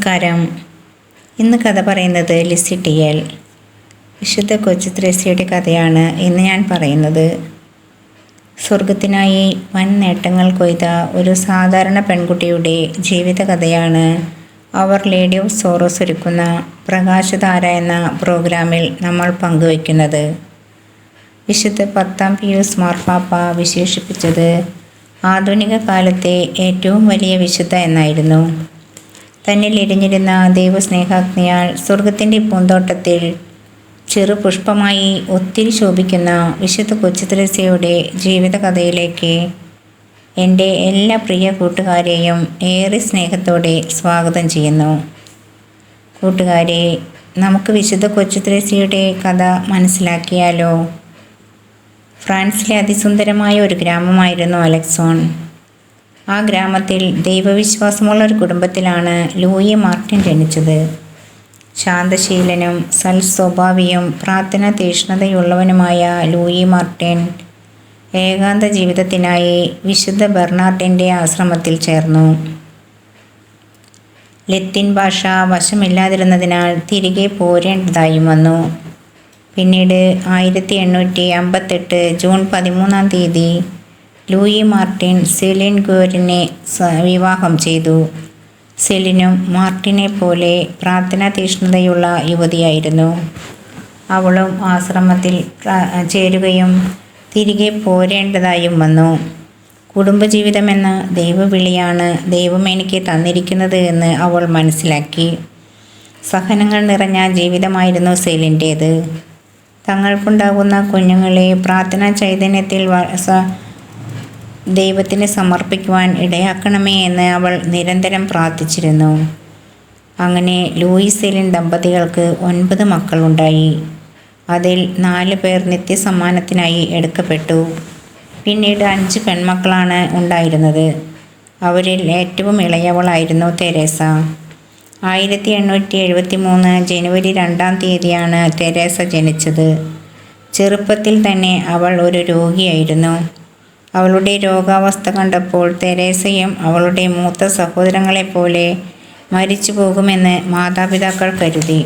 നമസ്കാരം. ഇന്ന് കഥ പറയുന്നത് ലിസി ടി എൽ. വിശുദ്ധ കൊച്ചു ത്രേസ്യയുടെ കഥയാണ് ഇന്ന് ഞാൻ പറയുന്നത്. സ്വർഗത്തിനായി വൻ നേട്ടങ്ങൾ കൊയ്ത ഒരു സാധാരണ പെൺകുട്ടിയുടെ ജീവിത കഥയാണ് അവർ ലേഡി ഓഫ് സോറോസ് ഒരുക്കുന്ന പ്രകാശധാര എന്ന പ്രോഗ്രാമിൽ നമ്മൾ പങ്കുവയ്ക്കുന്നത്. വിശുദ്ധ 10-ാം പിയൂസ് മാർപ്പാപ്പ വിശേഷിപ്പിച്ചത് ആധുനിക കാലത്തെ ഏറ്റവും വലിയ വിശുദ്ധ എന്നായിരുന്നു. തന്നിൽ എരിഞ്ഞിരുന്ന ദൈവസ്നേഹാഗ്നിയാൽ സ്വർഗത്തിൻ്റെ പൂന്തോട്ടത്തിൽ ചെറുപുഷ്പമായി ഒത്തിരി ശോഭിക്കുന്ന വിശുദ്ധ കൊച്ചു ത്രേസ്യയുടെ ജീവിതകഥയിലേക്ക് എൻ്റെ എല്ലാ പ്രിയ കൂട്ടുകാരെയും ഏറെ സ്നേഹത്തോടെ സ്വാഗതം ചെയ്യുന്നു. കൂട്ടുകാരെ, നമുക്ക് വിശുദ്ധ കൊച്ചു ത്രേസ്യയുടെ കഥ മനസ്സിലാക്കിയാലോ? ഫ്രാൻസിലെ അതിസുന്ദരമായ ഒരു ഗ്രാമമായിരുന്നു അലക്സോൺ. ആ ഗ്രാമത്തിൽ ദൈവവിശ്വാസമുള്ള ഒരു കുടുംബത്തിലാണ് ലൂയി മാർട്ടിൻ ജനിച്ചത്. ശാന്തശീലനും സൽസ്വഭാവിയും പ്രാർത്ഥനാ തീക്ഷ്ണതയുള്ളവനുമായ ലൂയി മാർട്ടിൻ ഏകാന്ത ജീവിതത്തിനായി വിശുദ്ധ ബെർണാർഡിൻ്റെ ആശ്രമത്തിൽ ചേർന്നു. ലത്തീൻ ഭാഷ വശമില്ലാതിരുന്നതിനാൽ തിരികെ പോരേണ്ടതായും വന്നു. പിന്നീട് 1858 ജൂൺ 13-ാം തീയതി ലൂയി മാർട്ടിൻ സെലിൻ ഗോരിനെ വിവാഹം ചെയ്തു. സെലിനും മാർട്ടിനെ പോലെ പ്രാർത്ഥനാ തീക്ഷ്ണതയുള്ള യുവതിയായിരുന്നു. അവളും ആശ്രമത്തിൽ ചേരുകയും തിരികെ പോരേണ്ടതായും വന്നു. കുടുംബജീവിതമെന്ന ദൈവവിളിയാണ് ദൈവം എനിക്ക് തന്നിരിക്കുന്നത് എന്ന് അവൾ മനസ്സിലാക്കി. സഹനങ്ങൾ നിറഞ്ഞ ജീവിതമായിരുന്നു സെലിൻ്റേത്. തങ്ങൾക്കുണ്ടാകുന്ന കുഞ്ഞുങ്ങളെ പ്രാർത്ഥനാ ചൈതന്യത്തിൽ ദൈവത്തിന് സമർപ്പിക്കുവാൻ ഇടയാക്കണമേ എന്ന് അവൾ നിരന്തരം പ്രാർത്ഥിച്ചിരുന്നു. അങ്ങനെ ലൂയി സെലിൻ ദമ്പതികൾക്ക് 9 മക്കളുണ്ടായി. അതിൽ 4 പേർ നിത്യസമ്മാനത്തിനായി എടുക്കപ്പെട്ടു. പിന്നീട് 5 പെൺമക്കളാണ് ഉണ്ടായിരുന്നത്. അവരിൽ ഏറ്റവും ഇളയവളായിരുന്നു തെരേസ. 1873 ജനുവരി 2-ാം തീയതിയാണ് തെരേസ ജനിച്ചത്. ചെറുപ്പത്തിൽ തന്നെ അവൾ ഒരു രോഗിയായിരുന്നു. അവളുടെ രോഗാവസ്ഥ കണ്ടപ്പോൾ തെരേസയും അവളുടെ മൂത്ത സഹോദരങ്ങളെപ്പോലെ മരിച്ചു പോകുമെന്ന് മാതാപിതാക്കൾ കരുതി.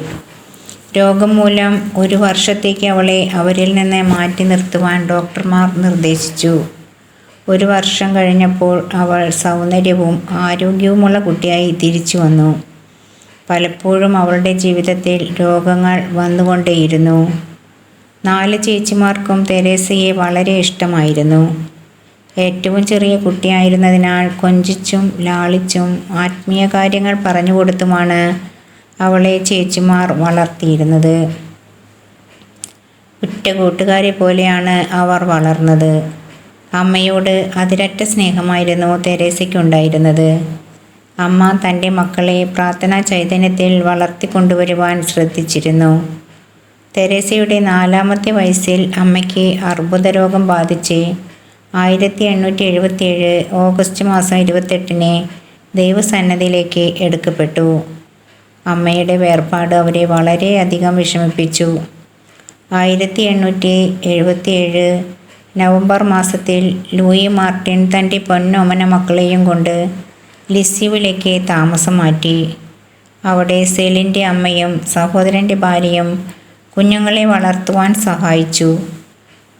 രോഗം മൂലം 1 വർഷത്തേക്ക് അവളെ അവരിൽ നിന്ന് മാറ്റി നിർത്തുവാൻ ഡോക്ടർമാർ നിർദ്ദേശിച്ചു. 1 വർഷം കഴിഞ്ഞപ്പോൾ അവൾ സൗന്ദര്യവും ആരോഗ്യവുമുള്ള കുട്ടിയായി തിരിച്ചു വന്നു. പലപ്പോഴും അവളുടെ ജീവിതത്തിൽ രോഗങ്ങൾ വന്നുകൊണ്ടേയിരുന്നു. 4 ചേച്ചിമാർക്കും തെരേസയെ വളരെ ഇഷ്ടമായിരുന്നു. ഏറ്റവും ചെറിയ കുട്ടിയായിരുന്നതിനാൽ കൊഞ്ചിച്ചും ലാളിച്ചും ആത്മീയ കാര്യങ്ങൾ പറഞ്ഞുകൊടുത്തുമാണ് അവളെ ചേച്ചിമാർ വളർത്തിയിരുന്നത്. ഉറ്റ കൂട്ടുകാരെ പോലെയാണ് അവർ വളർന്നത്. അമ്മയോട് അതിരറ്റ സ്നേഹമായിരുന്നു തെരേസയ്ക്കുണ്ടായിരുന്നത്. അമ്മ തൻ്റെ മക്കളെ പ്രാർത്ഥനാ ചൈതന്യത്തിൽ വളർത്തിക്കൊണ്ടുവരുവാൻ ശ്രദ്ധിച്ചിരുന്നു. തെരേസയുടെ 4-ാമത്തെ വയസ്സിൽ അമ്മയ്ക്ക് അർബുദരോഗം ബാധിച്ച് 1877 ഓഗസ്റ്റ് മാസം 28-ന് ദൈവസന്നദ്ധിയിലേക്ക് എടുക്കപ്പെട്ടു. അമ്മയുടെ വേർപാട് അവരെ വളരെയധികം വിഷമിപ്പിച്ചു. 1877 നവംബർ മാസത്തിൽ ലൂയി മാർട്ടിൻ തൻ്റെ പൊന്നോമന മക്കളെയും കൊണ്ട് ലിസ്യൂവിലേക്ക് താമസം മാറ്റി. അവിടെ സെലിൻ്റെ അമ്മയും സഹോദരൻ്റെ ഭാര്യയും കുഞ്ഞുങ്ങളെ വളർത്തുവാൻ സഹായിച്ചു.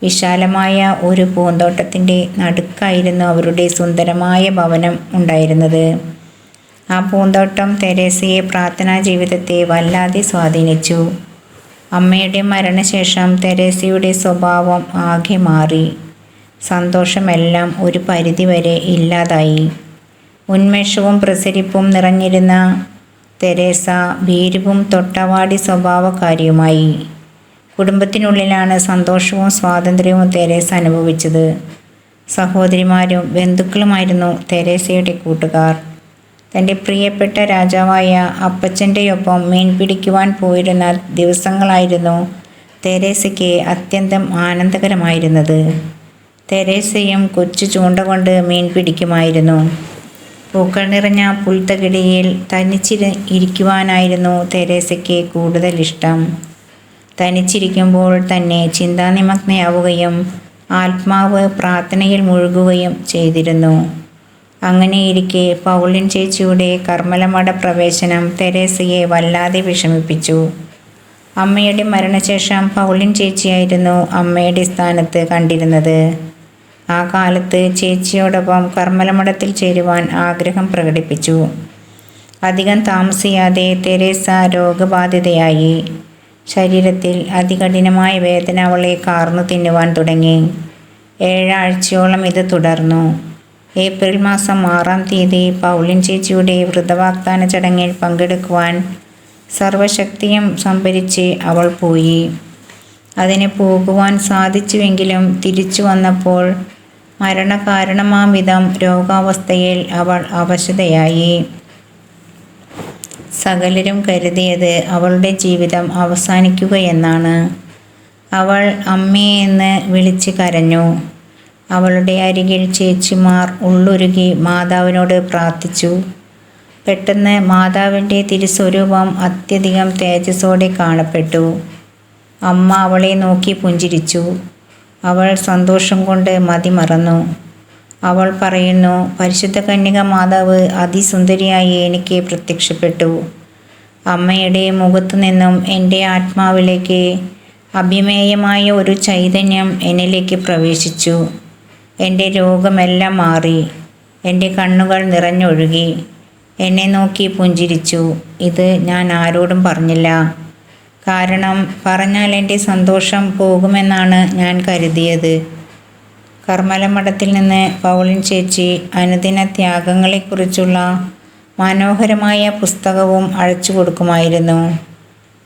വിശാലമായ ഒരു പൂന്തോട്ടത്തിൻ്റെ നടുക്കായിരുന്നു അവരുടെ സുന്ദരമായ ഭവനം ഉണ്ടായിരുന്നത്. ആ പൂന്തോട്ടം തെരേസയെ പ്രാർത്ഥനാ ജീവിതത്തെ വല്ലാതെ സ്വാധീനിച്ചു. അമ്മയുടെ മരണശേഷം തെരേസയുടെ സ്വഭാവം ആകെ മാറി. സന്തോഷമെല്ലാം ഒരു പരിധിവരെ ഇല്ലാതായി. ഉന്മേഷവും പ്രസരിപ്പും നിറഞ്ഞിരുന്ന തെരേസ ഭീരുവും തൊട്ടവാടി സ്വഭാവക്കാരിയുമായി. കുടുംബത്തിനുള്ളിലാണ് സന്തോഷവും സ്വാതന്ത്ര്യവും തെരേസ അനുഭവിച്ചത്. സഹോദരിമാരും ബന്ധുക്കളുമായിരുന്നു തെരേസയുടെ കൂട്ടുകാർ. തൻ്റെ പ്രിയപ്പെട്ട രാജാവായ അപ്പച്ചൻ്റെയൊപ്പം മീൻ പിടിക്കുവാൻ പോയിരുന്ന ദിവസങ്ങളായിരുന്നു തെരേസയ്ക്ക് അത്യന്തം ആനന്ദകരമായിരുന്നത്. തെരേസയും കൊച്ചു ചൂണ്ട കൊണ്ട് മീൻ പിടിക്കുമായിരുന്നു. പൂക്കൾ നിറഞ്ഞ പുൽത്തകിടിയിൽ തനിച്ചിരിക്കുവാനായിരുന്നു തെരേസയ്ക്ക് കൂടുതൽ ഇഷ്ടം. തനിച്ചിരിക്കുമ്പോൾ തന്നെ ചിന്താനിമഗ്നയാവുകയും ആത്മാവ് പ്രാർത്ഥനയിൽ മുഴുകുകയും ചെയ്തിരുന്നു. അങ്ങനെയിരിക്കെ പൗളിൻ ചേച്ചിയുടെ കർമ്മലമഠ പ്രവേശനം തെരേസയെ വല്ലാതെ വിഷമിപ്പിച്ചു. അമ്മയുടെ മരണശേഷം പൗളിൻ ചേച്ചിയായിരുന്നു അമ്മയുടെ സ്ഥാനത്ത് കണ്ടിരുന്നത്. ആ കാലത്ത് ചേച്ചിയോടൊപ്പം കർമ്മലമഠത്തിൽ ചേരുവാൻ ആഗ്രഹം പ്രകടിപ്പിച്ചു. അധികം താമസിയാതെ തെരേസ രോഗബാധിതയായി. ശരീരത്തിൽ അതികഠിനമായ വേദന അവളെ കാർന്നു തിന്നുവാൻ തുടങ്ങി. 7 ആഴ്ചയോളം ഇത് തുടർന്നു. ഏപ്രിൽ മാസം 6-ാം തീയതി പൗളിൻ ചേച്ചിയുടെ വ്രതവാഗ്ദാന ചടങ്ങിൽ പങ്കെടുക്കുവാൻ സർവശക്തിയും സംഭരിച്ച് അവൾ പോയി. അതിന് പോകുവാൻ സാധിച്ചുവെങ്കിലും തിരിച്ചു വന്നപ്പോൾ മരണകാരണമാം വിധം രോഗാവസ്ഥയിൽ അവൾ അവശതയായി. സകലരും കരുതിയത് അവളുടെ ജീവിതം അവസാനിക്കുകയെന്നാണ്. അവൾ അമ്മേ എന്ന് വിളിച്ച് കരഞ്ഞു. അവളുടെ അരികിൽ ചേച്ചിമാർ ഉള്ളുരുകി മാതാവിനോട് പ്രാർത്ഥിച്ചു. പെട്ടെന്ന് മാതാവിൻ്റെ തിരുസ്വരൂപം അത്യധികം തേജസ്സോടെ കാണപ്പെട്ടു. അമ്മ അവളെ നോക്കി പുഞ്ചിരിച്ചു. അവൾ സന്തോഷം കൊണ്ട് മതിമറന്നു. അവൾ പറയുന്നു, പരിശുദ്ധ കന്യക മാതാവ് അതിസുന്ദരിയായി എനിക്ക് പ്രത്യക്ഷപ്പെട്ടു. അമ്മയുടെ മുഖത്തു നിന്നും എൻ്റെ ആത്മാവിലേക്ക് അഭിമേയമായ ഒരു ചൈതന്യം എന്നിലേക്ക് പ്രവേശിച്ചു. എൻ്റെ രോഗമെല്ലാം മാറി. എൻ്റെ കണ്ണുകൾ നിറഞ്ഞൊഴുകി. എന്നെ നോക്കി പുഞ്ചിരിച്ചു. ഇത് ഞാൻ ആരോടും പറഞ്ഞില്ല. കാരണം പറഞ്ഞാൽ എൻ്റെ സന്തോഷം പോകുമെന്നാണ് ഞാൻ കരുതിയത്. കർമ്മലമഠത്തിൽ നിന്ന് പൗളിൻ ചേച്ചി അനുദിന ത്യാഗങ്ങളെക്കുറിച്ചുള്ള മനോഹരമായ പുസ്തകവും അയച്ചു കൊടുക്കുമായിരുന്നു.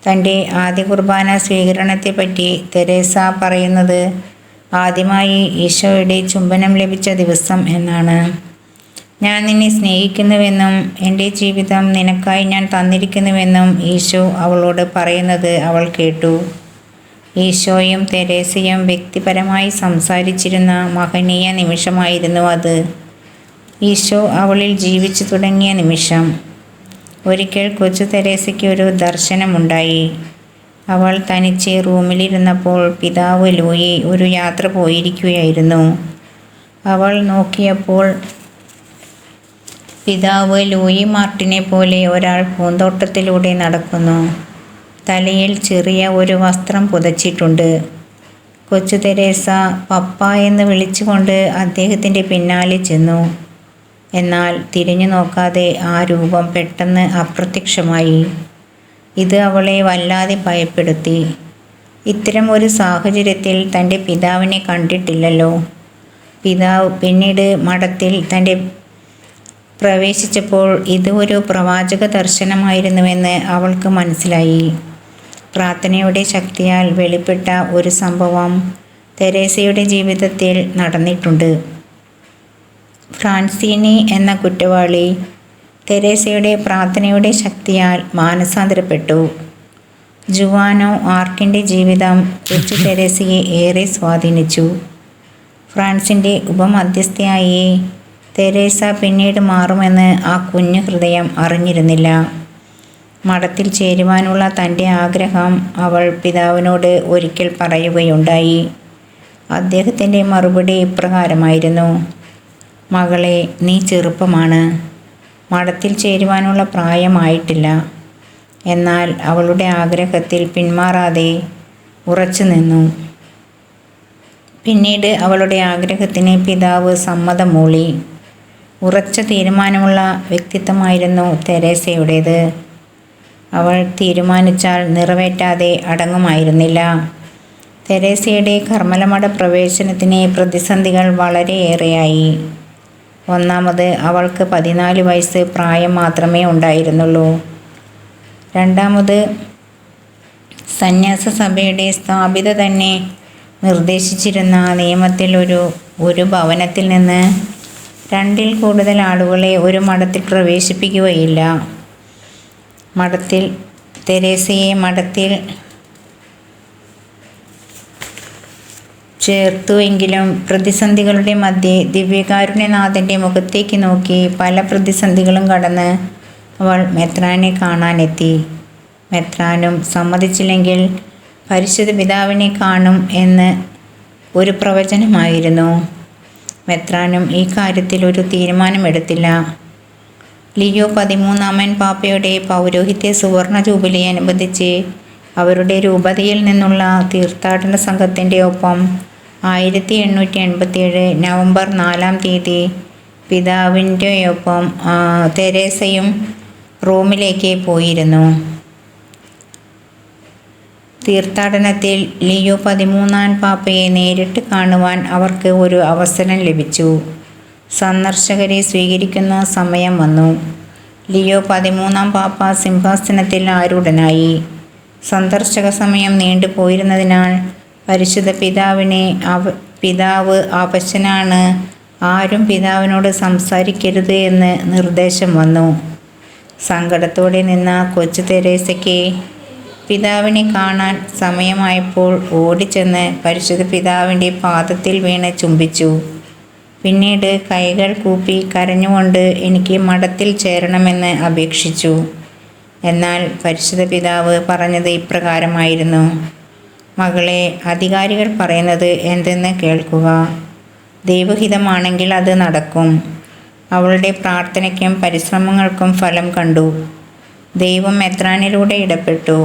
തൻ്റെ ആദ്യ കുർബാന സ്വീകരണത്തെപ്പറ്റി തെരേസ പറയുന്നത് ആദ്യമായി ഈശോയുടെ ചുംബനം ലഭിച്ച ദിവസം എന്നാണ്. ഞാൻ നിന്നെ സ്നേഹിക്കുന്നുവെന്നും എൻ്റെ ജീവിതം നിനക്കായി ഞാൻ തന്നിരിക്കുന്നുവെന്നും ഈശോ അവളോട് പറയുന്നത് അവൾ കേട്ടു. ഈശോയും തെരേസയും വ്യക്തിപരമായി സംസാരിച്ചിരുന്ന മഹനീയ നിമിഷമായിരുന്നു അത്. ഈശോ അവളിൽ ജീവിച്ചു തുടങ്ങിയ നിമിഷം. ഒരിക്കൽ കൊച്ചു തെരേസയ്ക്ക് ഒരു ദർശനമുണ്ടായി. അവൾ തനിച്ച് റൂമിലിരുന്നപ്പോൾ പിതാവ് ലൂയി ഒരു യാത്ര പോയിരിക്കുകയായിരുന്നു. അവൾ നോക്കിയപ്പോൾ പിതാവ് ലൂയി മാർട്ടിനെ പോലെ ഒരാൾ പൂന്തോട്ടത്തിലൂടെ നടക്കുന്നു. തലയിൽ ചെറിയ ഒരു വസ്ത്രം പുതച്ചിട്ടുണ്ട്. കൊച്ചു തെരേസ പപ്പ എന്ന് വിളിച്ചുകൊണ്ട് അദ്ദേഹത്തിൻ്റെ പിന്നാലെ ചെന്നു. എന്നാൽ തിരിഞ്ഞു നോക്കാതെ ആ രൂപം പെട്ടെന്ന് അപ്രത്യക്ഷമായി. ഇത് അവളെ വല്ലാതെ ഭയപ്പെടുത്തി. ഇത്തരം ഒരു സാഹചര്യത്തിൽ തൻ്റെ പിതാവിനെ കണ്ടിട്ടില്ലല്ലോ. പിതാവ് പിന്നീട് മഠത്തിൽ തൻ്റെ പ്രവേശിച്ചപ്പോൾ ഇത് ഒരു പ്രവാചക ദർശനമായിരുന്നുവെന്ന് അവൾക്ക് മനസ്സിലായി. പ്രാർത്ഥനയുടെ ശക്തിയാൽ വെളിപ്പെട്ട ഒരു സംഭവം തെരേസയുടെ ജീവിതത്തിൽ നടന്നിട്ടുണ്ട്. ഫ്രാൻസിനി എന്ന കുറ്റവാളി തെരേസയുടെ പ്രാർത്ഥനയുടെ ശക്തിയാൽ മാനസാന്തരപ്പെട്ടു. ജുവാനോ ആർക്കിൻ്റെ ജീവിതം കൊച്ചു തെരേസയെ ഏറെ സ്വാധീനിച്ചു. ഫ്രാൻസിൻ്റെ ഉപമധ്യസ്ഥയായി തെരേസ പിന്നീട് മാറുമെന്ന് ആ കുഞ്ഞു ഹൃദയം അറിഞ്ഞിരുന്നില്ല. മഠത്തിൽ ചേരുവാനുള്ള തൻ്റെ ആഗ്രഹം അവൾ പിതാവിനോട് ഒരിക്കൽ പറയുകയുണ്ടായി. അദ്ദേഹത്തിൻ്റെ മറുപടി ഇപ്രകാരമായിരുന്നു: മകളെ, നീ ചെറുപ്പമാണ്. മഠത്തിൽ ചേരുവാനുള്ള പ്രായമായിട്ടില്ല. എന്നാൽ അവളുടെ ആഗ്രഹത്തിൽ പിന്മാറാതെ ഉറച്ചു നിന്നു. പിന്നീട് അവളുടെ ആഗ്രഹത്തിന് പിതാവ് സമ്മതം മൂളി. ഉറച്ച തീരുമാനമുള്ള വ്യക്തിത്വമായിരുന്നു തെരേസയുടേത്. അവൾ തീരുമാനിച്ചാൽ നിറവേറ്റാതെ അടങ്ങുമായിരുന്നില്ല. തെരേസയുടെ കർമ്മലമഠ പ്രവേശനത്തിന് പ്രതിസന്ധികൾ വളരെയേറെയായി. ഒന്നാമത്, അവൾക്ക് 14 വയസ്സ് പ്രായം മാത്രമേ ഉണ്ടായിരുന്നുള്ളൂ. രണ്ടാമത്, സന്യാസ സഭയുടെ സ്ഥാപിത തന്നെ നിർദ്ദേശിച്ചിരുന്ന നിയമത്തിൽ ഒരു ഭവനത്തിൽ നിന്ന് 2-ൽ കൂടുതൽ ആളുകളെ ഒരു മഠത്തിൽ പ്രവേശിപ്പിക്കുകയില്ല. തെരേസയെ മഠത്തിൽ ചേർത്തുവെങ്കിലും പ്രതിസന്ധികളുടെ മധ്യേ ദിവ്യകാരുണ്യനാഥൻ്റെ മുഖത്തേക്ക് നോക്കി പല പ്രതിസന്ധികളും കടന്ന് അവൾ മെത്രാനെ കാണാനെത്തി. മെത്രാനും സമ്മതിച്ചില്ലെങ്കിൽ പരിശുദ്ധ പിതാവിനെ കാണും എന്ന് ഒരു പ്രവചനമായിരുന്നു. മെത്രാനും ഈ കാര്യത്തിൽ ഒരു തീരുമാനമെടുത്തില്ല. ലിയോ 13 പാപ്പയുടെ പൗരോഹിത്യ സുവർണ ജൂബിലി അനുബന്ധിച്ച് അവരുടെ രൂപതയിൽ നിന്നുള്ള തീർത്ഥാടന സംഘത്തിൻ്റെ ഒപ്പം 1887 നവംബർ 4 പിതാവിൻ്റെയൊപ്പം തെരേസയും റോമിലേക്ക് പോയിരുന്നു. തീർത്ഥാടനത്തിൽ ലിയോ 13 പാപ്പയെ നേരിട്ട് കാണുവാൻ അവർക്ക് ഒരു അവസരം ലഭിച്ചു. സന്ദർശകരെ സ്വീകരിക്കുന്ന സമയം വന്നു. ലിയോ 13 പാപ്പ സിംഹാസനത്തിൽ ആരൂഢനായി. സന്ദർശക സമയം നീണ്ടുപോയിരുന്നതിനാൽ പരിശുദ്ധ പിതാവ് അവശനാണ്, ആരും പിതാവിനോട് സംസാരിക്കരുത് എന്ന് നിർദ്ദേശം വന്നു. സങ്കടത്തോടെ നിന്ന കൊച്ചു തെരേസയ്ക്ക് പിതാവിനെ കാണാൻ സമയമായപ്പോൾ ഓടിച്ചെന്ന് പരിശുദ്ധ പിതാവിൻ്റെ പാദത്തിൽ വീണ് ചുംബിച്ചു. പിന്നീട് കൈകൾ കൂപ്പി കരഞ്ഞുകൊണ്ട് എനിക്ക് മഠത്തിൽ ചേരണമെന്ന് അപേക്ഷിച്ചു. എന്നാൽ പരിശുദ്ധ പിതാവ് പറഞ്ഞത് ഇപ്രകാരമായിരുന്നു: മകളെ, അധികാരികൾ പറയുന്നത് എന്തെന്ന് കേൾക്കുക. ദൈവഹിതമാണെങ്കിൽ അത് നടക്കും. അവളുടെ പ്രാർത്ഥനയ്ക്കും പരിശ്രമങ്ങൾക്കും ഫലം കണ്ടു. ദൈവം മെത്രാനിലൂടെ ഇടപെട്ടു.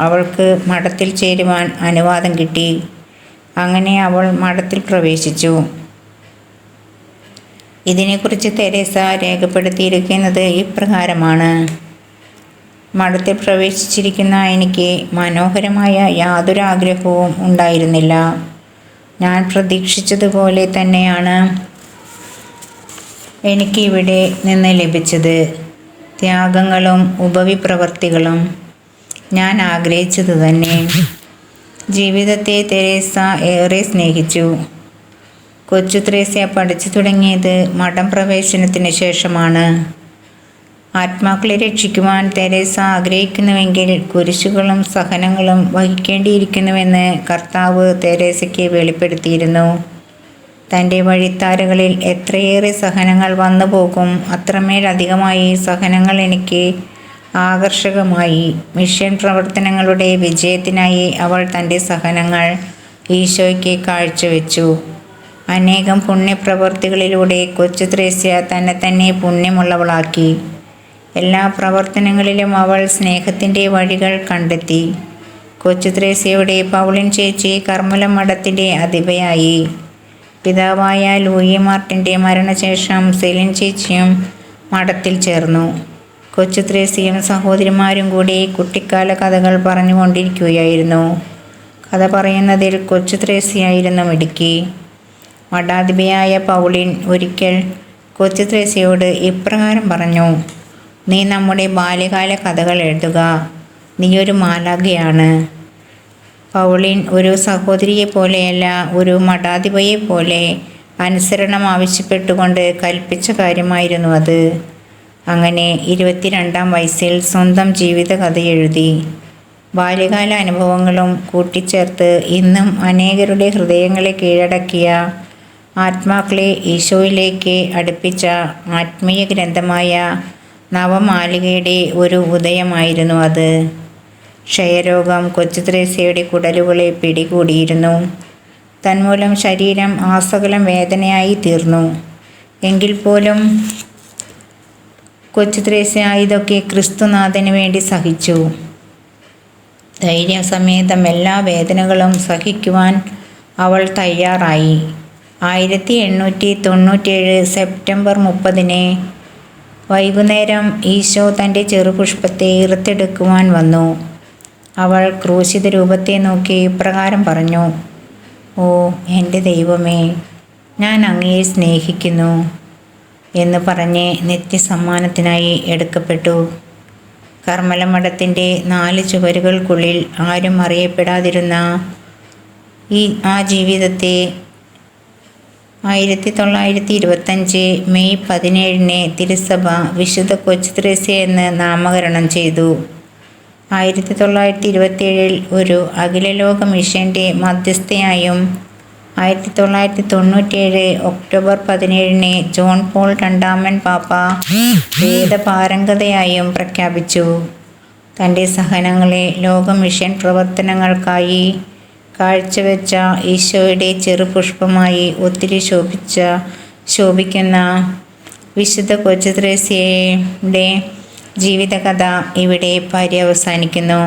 അവൾക്ക് മഠത്തിൽ ചേരുവാൻ അനുവാദം കിട്ടി. അങ്ങനെ അവൾ മഠത്തിൽ പ്രവേശിച്ചു. ഇതിനെക്കുറിച്ച് തെരേസ രേഖപ്പെടുത്തിയിരിക്കുന്നത് ഇപ്രകാരമാണ്: മഠത്തിൽ പ്രവേശിച്ചിരിക്കുന്ന എനിക്ക് മനോഹരമായ യാതൊരു ആഗ്രഹവും ഉണ്ടായിരുന്നില്ല. ഞാൻ പ്രതീക്ഷിച്ചതുപോലെ തന്നെയാണ് എനിക്ക് ഇവിടെ നിന്ന് ലഭിച്ചത്. ത്യാഗങ്ങളും ഉപവിപ്രവർത്തികളും ഞാൻ ആഗ്രഹിച്ചത് തന്നെ. ജീവിതത്തെ തെരേസ ഏറെ സ്നേഹിച്ചു. കൊച്ചു ത്രേസ്യ പഠിച്ചു തുടങ്ങിയത് മഠം പ്രവേശനത്തിന് ശേഷമാണ്. ആത്മാക്കളെ രക്ഷിക്കുവാൻ തെരേസ ആഗ്രഹിക്കുന്നുവെങ്കിൽ കുരിശുകളും സഹനങ്ങളും വഹിക്കേണ്ടിയിരിക്കുന്നുവെന്ന് കർത്താവ് തെരേസയ്ക്ക് വെളിപ്പെടുത്തിയിരുന്നു. തൻ്റെ വഴിത്താരകളിൽ എത്രയേറെ സഹനങ്ങൾ വന്നു പോകും, അത്രമേലധികമായി സഹനങ്ങൾ എനിക്ക് ആകർഷകമായി. മിഷൻ പ്രവർത്തനങ്ങളുടെ വിജയത്തിനായി അവൾ തൻ്റെ സഹനങ്ങൾ ഈശോയ്ക്ക് കാഴ്ചവെച്ചു. അനേകം പുണ്യപ്രവർത്തികളിലൂടെ കൊച്ചു ത്രേസ്യ തന്നെ പുണ്യമുള്ളവളാക്കി. എല്ലാ പ്രവർത്തനങ്ങളിലും അവൾ സ്നേഹത്തിൻ്റെ വഴികൾ കണ്ടെത്തി. കൊച്ചു ത്രേസ്യയുടെ പൗളിൻ ചേച്ചി കർമ്മല മഠത്തിൻ്റെ അധിപയായി. പിതാവായ ലൂയി മാർട്ടിൻ്റെ മരണശേഷം സെലിൻ ചേച്ചിയും മഠത്തിൽ ചേർന്നു. കൊച്ചു ത്രേസ്യയും സഹോദരിമാരും കൂടി കുട്ടിക്കാല കഥകൾ പറഞ്ഞുകൊണ്ടിരിക്കുകയായിരുന്നു. കഥ പറയുന്നതിൽ കൊച്ചു ത്രേസ്യയായിരുന്നു മിടുക്കി. മഠാധിപയായ പൗളിൻ ഒരിക്കൽ കൊച്ചു ത്രേസ്യയോട് ഇപ്രകാരം പറഞ്ഞു: നീ നമ്മുടെ ബാല്യകാല കഥകൾ എഴുതുക. നീയൊരു മാലാഖയാണ്. പൗളിൻ ഒരു സഹോദരിയെ പോലെയല്ല, ഒരു മഠാധിപയെ പോലെ അനുസരണം ആവശ്യപ്പെട്ടുകൊണ്ട് കൽപ്പിച്ച കാര്യമായിരുന്നു അത്. അങ്ങനെ 22-ാം വയസ്സിൽ സ്വന്തം ജീവിതകഥ എഴുതി. ബാല്യകാല അനുഭവങ്ങളും കൂട്ടിച്ചേർത്ത് ഇന്നും അനേകരുടെ ഹൃദയങ്ങളെ കീഴടക്കിയ, ആത്മാക്കളെ ഈശോയിലേക്ക് അടുപ്പിച്ച ആത്മീയ ഗ്രന്ഥമായ നവമാലികയുടെ ഒരു ഉദയമായിരുന്നു അത്. ക്ഷയരോഗം കൊച്ചു ത്രേസ്യയുടെ കുടലുകളെ പിടികൂടിയിരുന്നു. തന്മൂലം ശരീരം ആസകലം വേദനയായി തീർന്നു. എങ്കിൽ പോലും കൊച്ചു ത്രേസ്യ ഇതൊക്കെ ക്രിസ്തുനാഥന് വേണ്ടി സഹിച്ചു. ധൈര്യസമേതം എല്ലാ വേദനകളും സഹിക്കുവാൻ അവൾ തയ്യാറായി. 1897 സെപ്റ്റംബർ 30 വൈകുന്നേരം ഈശോ തൻ്റെ ചെറുപുഷ്പത്തെ ഇറുത്തെടുക്കുവാൻ വന്നു. അവൾ ക്രൂശിത രൂപത്തെ നോക്കി ഇപ്രകാരം പറഞ്ഞു: ഓ എൻ്റെ ദൈവമേ, ഞാൻ അങ്ങയെ സ്നേഹിക്കുന്നു എന്ന് പറഞ്ഞ് നിത്യസമ്മാനത്തിനായി എടുക്കപ്പെട്ടു. കർമ്മല മഠത്തിൻ്റെ 4 ചുവരുകൾക്കുള്ളിൽ ആരും അറിയപ്പെടാതിരുന്ന ആ ജീവിതത്തെ 1925 മെയ് 17 തിരുസഭ വിശുദ്ധ കൊച്ചു ത്രേസ്യ എന്ന് നാമകരണം ചെയ്തു. 1927 ഒരു അഖിലലോക മിഷൻ്റെ മധ്യസ്ഥയായും 1997 ഒക്ടോബർ 17 ജോൺ പോൾ രണ്ടാമൻ പാപ്പ വേദപാരംഗതയായും പ്രഖ്യാപിച്ചു. തൻ്റെ സഹനങ്ങളെ ലോക മിഷൻ പ്രവർത്തനങ്ങൾക്കായി കാഴ്ചവെച്ച ഈശോയുടെ ചെറുപുഷ്പമായി ഒത്തിരി ശോഭിക്കുന്ന വിശുദ്ധ കൊച്ചുത്രേസ്യയുടെ ജീവിതകഥ ഇവിടെ പര്യവസാനിക്കുന്നു.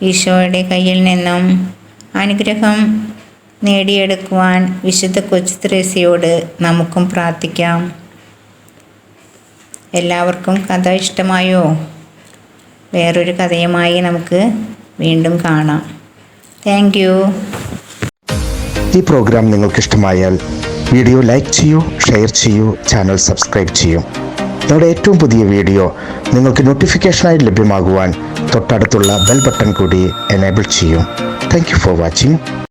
ഈശോയുടെ കയ്യിൽ നിന്നും അനുഗ്രഹം നേടിയെടുക്കുവാൻ വിശുദ്ധ കൊച്ചുത്രേസ്യയോട് നമുക്കും പ്രാർത്ഥിക്കാം. എല്ലാവർക്കും കഥ ഇഷ്ടമായോ? വേറൊരു കഥയുമായി നമുക്ക് വീണ്ടും കാണാം. Thank you. ഈ പ്രോഗ്രാം നിങ്ങൾക്ക് ഇഷ്ടമായാൽ വീഡിയോ ലൈക്ക് ചെയ്യൂ, ഷെയർ ചെയ്യൂ, ചാനൽ സബ്സ്ക്രൈബ് ചെയ്യൂ. ഞങ്ങളുടെ ഏറ്റവും പുതിയ വീഡിയോ നിങ്ങൾക്ക് നോട്ടിഫിക്കേഷനായി ലഭ്യമാകുവാൻ തൊട്ടടുത്തുള്ള ബെൽ ബട്ടൺ കൂടി എനേബിൾ ചെയ്യൂ. Thank you for watching.